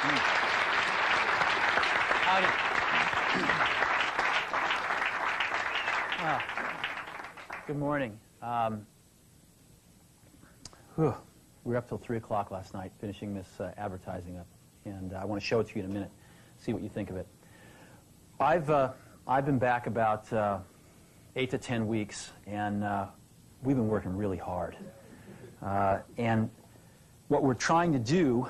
Howdy. Good morning. We were up till 3 o'clock last night finishing this advertising up, and I want to show it to you in a minute, see what you think of it. I've been back about 8 to 10 weeks, and we've been working really hard. And what we're trying to do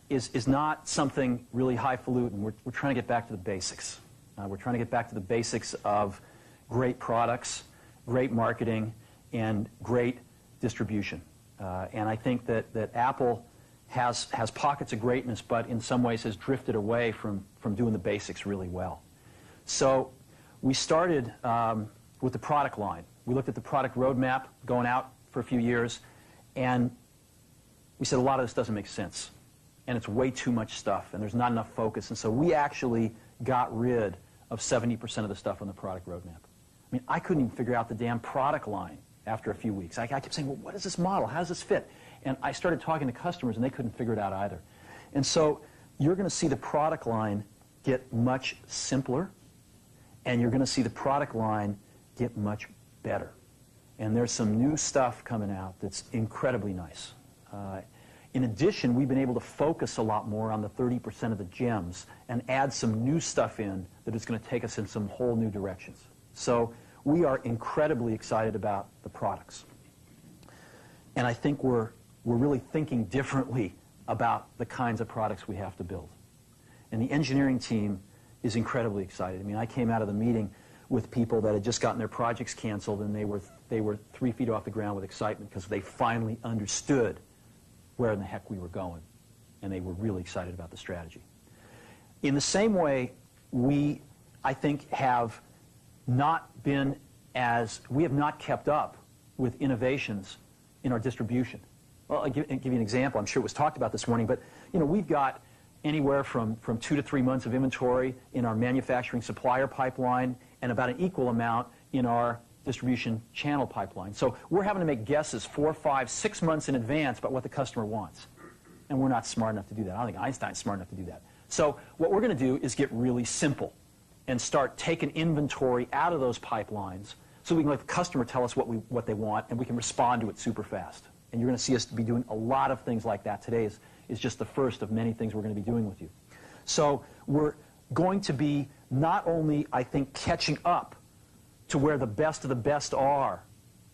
is not something really highfalutin. We're trying to get back to the basics. We're trying to get back to the basics of great products, great marketing, and great distribution. And I think that Apple has pockets of greatness, but in some ways has drifted away from doing the basics really well. So we started with the product line. We looked at the product roadmap going out for a few years, and we said a lot of this doesn't make sense. And it's way too much stuff, and there's not enough focus. And so we actually got rid of 70% of the stuff on the product roadmap. I mean, I couldn't even figure out the damn product line after a few weeks. I kept saying, well, what is this model? How does this fit? And I started talking to customers, and they couldn't figure it out either. And so you're going to see the product line get much simpler, and you're going to see the product line get much better. And there's some new stuff coming out that's incredibly nice. In addition, we've been able to focus a lot more on the 30% of the gems and add some new stuff in that is going to take us in some whole new directions. So we are incredibly excited about the products. And I think we're really thinking differently about the kinds of products we have to build. And the engineering team is incredibly excited. I mean, I came out of the meeting with people that had just gotten their projects canceled, and they were 3 feet off the ground with excitement because they finally understood where in the heck we were going, and they were really excited about the strategy. In the same way, we, I think, have not kept up with innovations in our distribution. Well, I'll give you an example. I'm sure it was talked about this morning, but we've got anywhere from 2 to 3 months of inventory in our manufacturing supplier pipeline and about an equal amount in our distribution channel pipeline. So we're having to make guesses 4, 5, 6 months in advance about what the customer wants. And we're not smart enough to do that. I don't think Einstein's smart enough to do that. So what we're going to do is get really simple and start taking inventory out of those pipelines so we can let the customer tell us what they want, and we can respond to it super fast. And you're going to see us be doing a lot of things like that. Today is just the first of many things we're going to be doing with you. So we're going to be not only, I think, catching up to where the best of the best are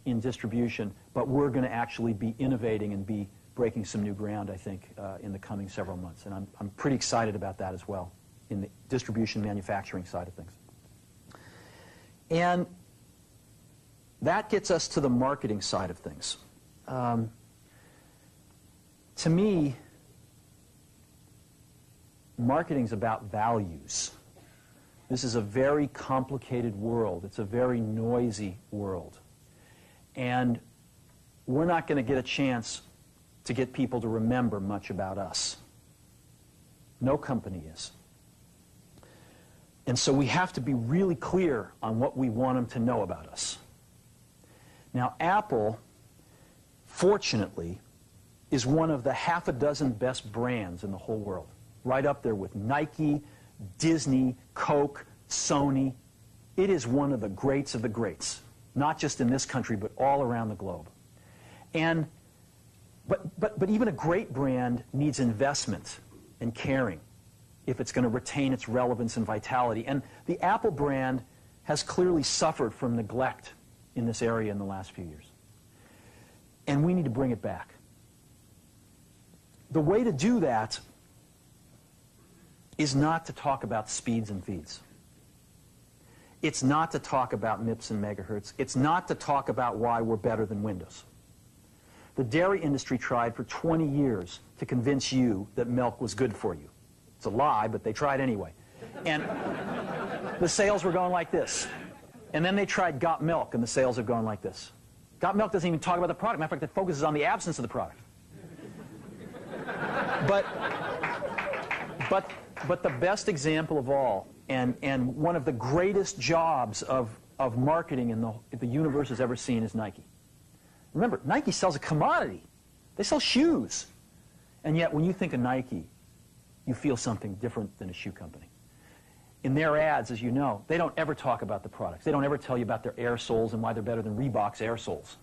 in distribution, but we're going to actually be innovating and be breaking some new ground, I think, in the coming several months. And I'm pretty excited about that as well in the distribution manufacturing side of things. And that gets us to the marketing side of things. To me, marketing's about values. This is a very complicated world. It's a very noisy world. And we're not going to get a chance to get people to remember much about us. No company is. And so we have to be really clear on what we want them to know about us. Now, Apple, fortunately, is one of the half a dozen best brands in the whole world. Right up there with Nike, Disney, Coke, Sony. It is one of the greats of the greats, not just in this country, but all around the globe. And but even a great brand needs investment and caring if it's going to retain its relevance and vitality. And the Apple brand has clearly suffered from neglect in this area in the last few years. And we need to bring it back. The way to do that is not to talk about speeds and feeds. It's not to talk about MIPS and megahertz. It's not to talk about why we're better than Windows. The dairy industry tried for 20 years to convince you that milk was good for you. It's a lie, but they tried anyway. And the sales were going like this. And then they tried Got Milk, and the sales have gone like this. Got Milk doesn't even talk about the product. Matter of fact, it focuses on the absence of the product. But the best example of all, and one of the greatest jobs of marketing in the universe has ever seen is Nike. Remember, Nike sells a commodity. They sell shoes. And yet, when you think of Nike, you feel something different than a shoe company. In their ads, as you know, they don't ever talk about the products. They don't ever tell you about their air soles and why they're better than Reebok's air soles.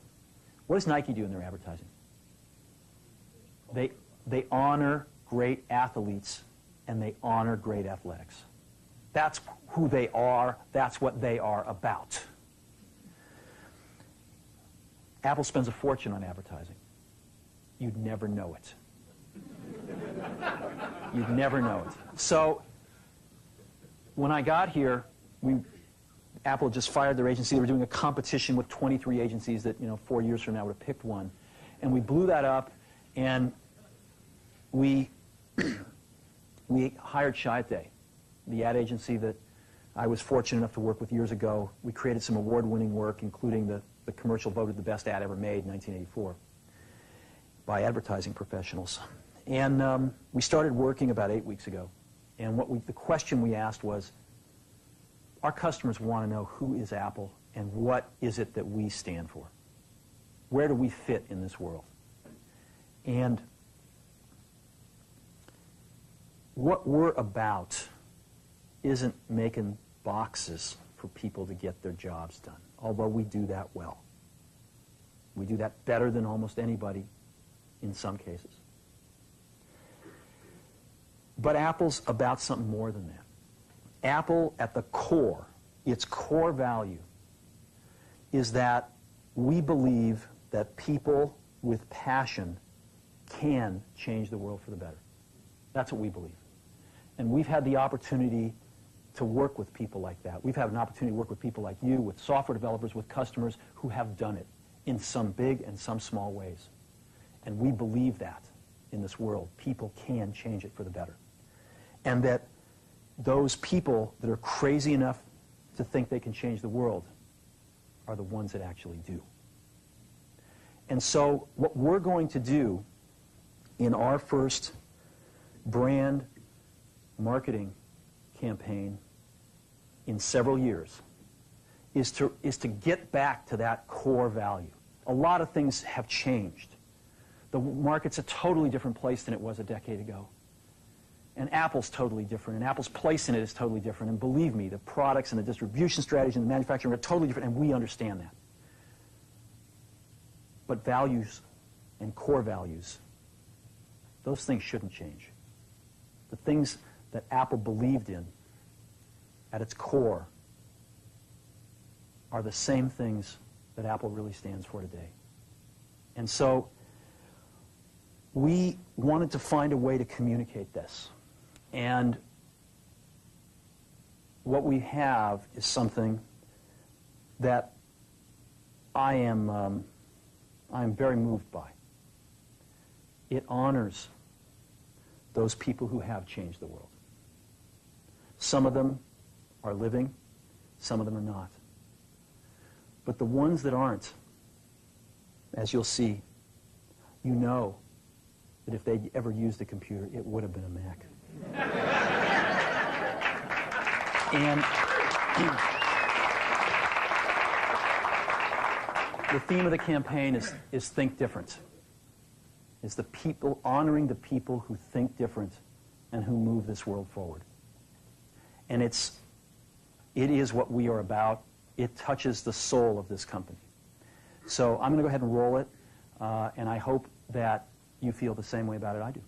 What does Nike do in their advertising? They honor great athletes and they honor great athletics. That's who they are. That's what they are about. Apple spends a fortune on advertising. You'd never know it. You'd never know it. So when I got here, Apple just fired their agency. They were doing a competition with 23 agencies that, 4 years from now would have picked one. And we blew that up, and we hired Chiat, the ad agency that I was fortunate enough to work with years ago. We created some award-winning work, including the commercial voted the best ad ever made in 1984 by advertising professionals. And we started working about 8 weeks ago. And the question we asked was, our customers want to know who is Apple and what is it that we stand for? Where do we fit in this world? And what we're about isn't making boxes for people to get their jobs done, although we do that well. We do that better than almost anybody in some cases. But Apple's about something more than that. Apple, at the core, its core value, is that we believe that people with passion can change the world for the better. That's what we believe. And we've had the opportunity to work with people like that. We've had an opportunity to work with people like you, with software developers, with customers who have done it in some big and some small ways. And we believe that in this world, people can change it for the better. And that those people that are crazy enough to think they can change the world are the ones that actually do. And so what we're going to do in our first brand marketing campaign in several years is to get back to that core value. A lot of things have changed. The market's a totally different place than it was a decade ago. And Apple's totally different, and Apple's place in it is totally different. And believe me, the products and the distribution strategy and the manufacturing are totally different, and we understand that. But values and core values, those things shouldn't change. The things that Apple believed in at its core are the same things that Apple really stands for today. And so we wanted to find a way to communicate this. And what we have is something that I am very moved by. It honors those people who have changed the world. Some of them are living, some of them are not. But the ones that aren't, as you'll see, you know that if they'd ever used a computer, it would have been a Mac. And the theme of the campaign is think different. It's the people, honoring the people who think different and who move this world forward. And it is what we are about. It touches the soul of this company. So I'm going to go ahead and roll it, and I hope that you feel the same way about it I do.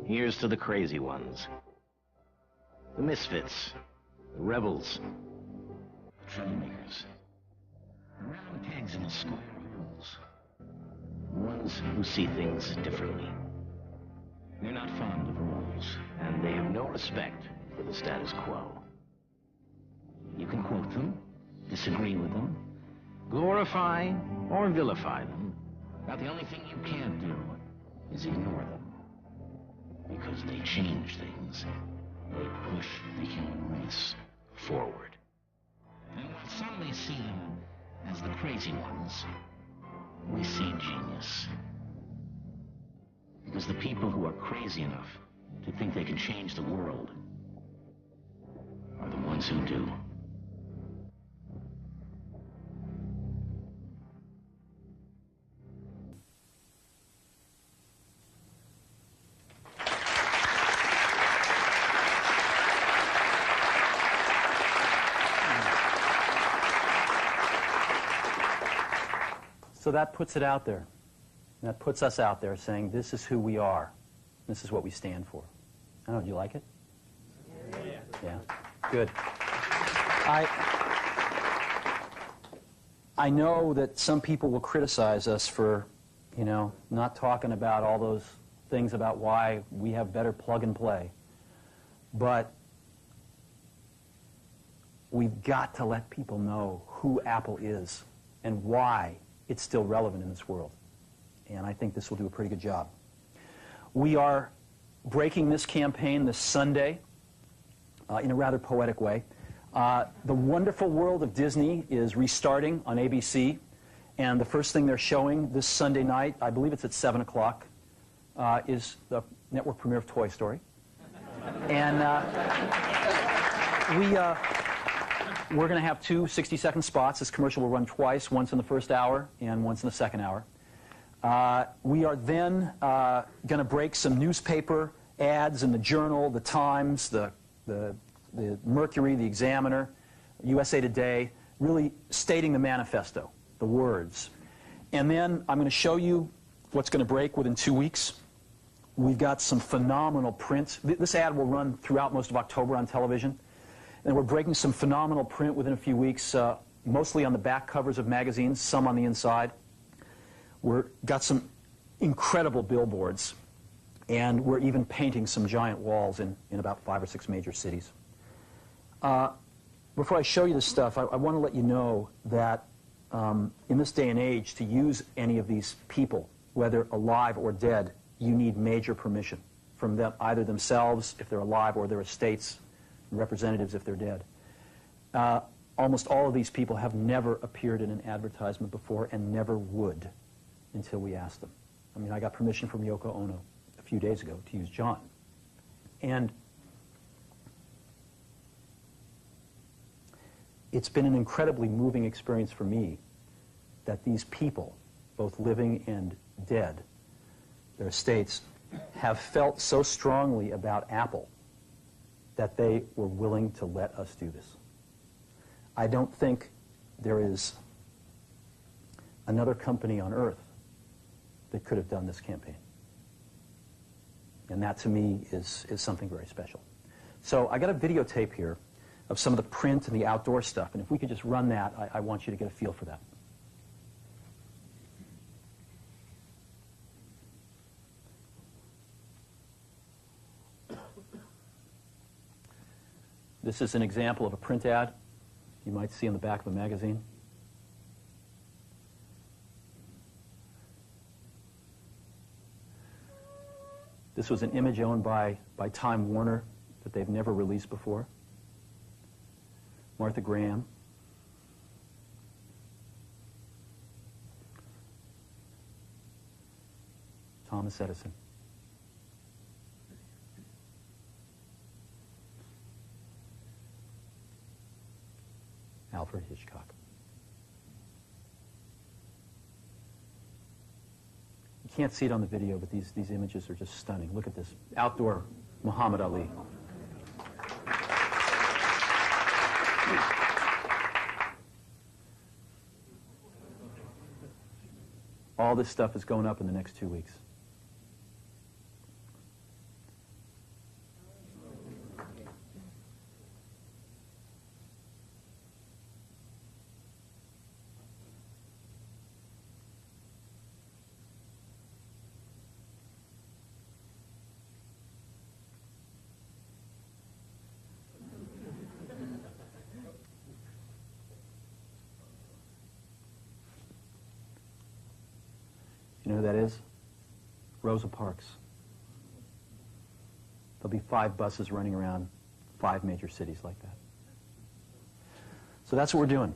Here's to the crazy ones, the misfits, the rebels, the troublemakers, the round pegs in the square holes, the ones who see things differently. They're not fond of rules, and they have no respect for the status quo. You can quote them, disagree with them, glorify or vilify them, but the only thing you can't do is ignore them. Because they change things. They push the human race forward. And while some may see them as the crazy ones, we see genius. Because the people who are crazy enough to think they can change the world are the ones who do. that puts it out there. That puts us out there saying, this is who we are. This is what we stand for. I don't know, do you like it? Yeah. Good. I know that some people will criticize us for, you know, not talking about all those things about why we have better plug and play. But we've got to let people know who Apple is and why it's still relevant in this world. And I think this will do a pretty good job. We are breaking this campaign this Sunday in a rather poetic way. The Wonderful World of Disney is restarting on ABC, and the first thing they're showing this Sunday night, I believe it's at 7 o'clock, is the network premiere of Toy Story. And we're going to have two 60-second spots. This commercial will run twice, once in the first hour and once in the second hour. We are then going to break some newspaper ads in the Journal, the Times, the Mercury, the Examiner, USA Today, really stating the manifesto, the words. And then I'm going to show you what's going to break within 2 weeks. We've got some phenomenal print. This ad will run throughout most of October on television. And we're breaking some phenomenal print within a few weeks, mostly on the back covers of magazines, some on the inside. We've got some incredible billboards, and we're even painting some giant walls in about 5 or 6 major cities. Before I show you this stuff, I want to let you know that in this day and age, to use any of these people, whether alive or dead, you need major permission from them, either themselves, if they're alive, or their estates, representatives if they're dead. Almost all of these people have never appeared in an advertisement before and never would until we asked them. I mean, I got permission from Yoko Ono a few days ago to use John. And it's been an incredibly moving experience for me that these people, both living and dead, their estates, have felt so strongly about Apple that they were willing to let us do this. I don't think there is another company on earth that could have done this campaign. And that, to me, is something very special. So I got a videotape here of some of the print and the outdoor stuff. And if we could just run that, I want you to get a feel for that. This is an example of a print ad you might see on the back of a magazine. This was an image owned by Time Warner that they've never released before. Martha Graham. Thomas Edison. Alfred Hitchcock. You can't see it on the video, but these images are just stunning. Look at this. Outdoor Muhammad Ali. All this stuff is going up in the next 2 weeks. You know who that is? Rosa Parks. There'll be 5 buses running around 5 major cities like that. So that's what we're doing.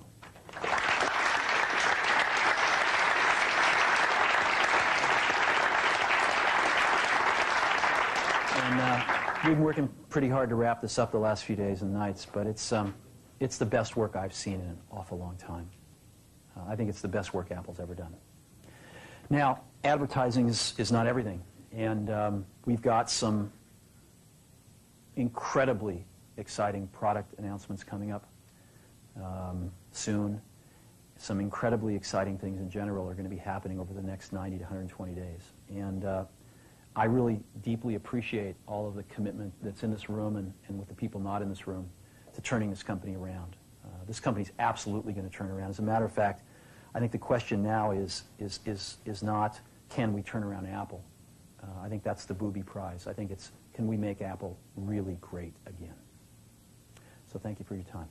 And we've been working pretty hard to wrap this up the last few days and nights, but it's the best work I've seen in an awful long time. I think it's the best work Apple's ever done. Now, advertising is not everything, and we've got some incredibly exciting product announcements coming up soon, some incredibly exciting things in general are going to be happening over the next 90 to 120 days. And I really deeply appreciate all of the commitment that's in this room and with the people not in this room to turning this company around. This company's absolutely going to turn around. As a matter of fact, I think the question now is not, can we turn around Apple? I think that's the booby prize. I think it's, can we make Apple really great again? So thank you for your time.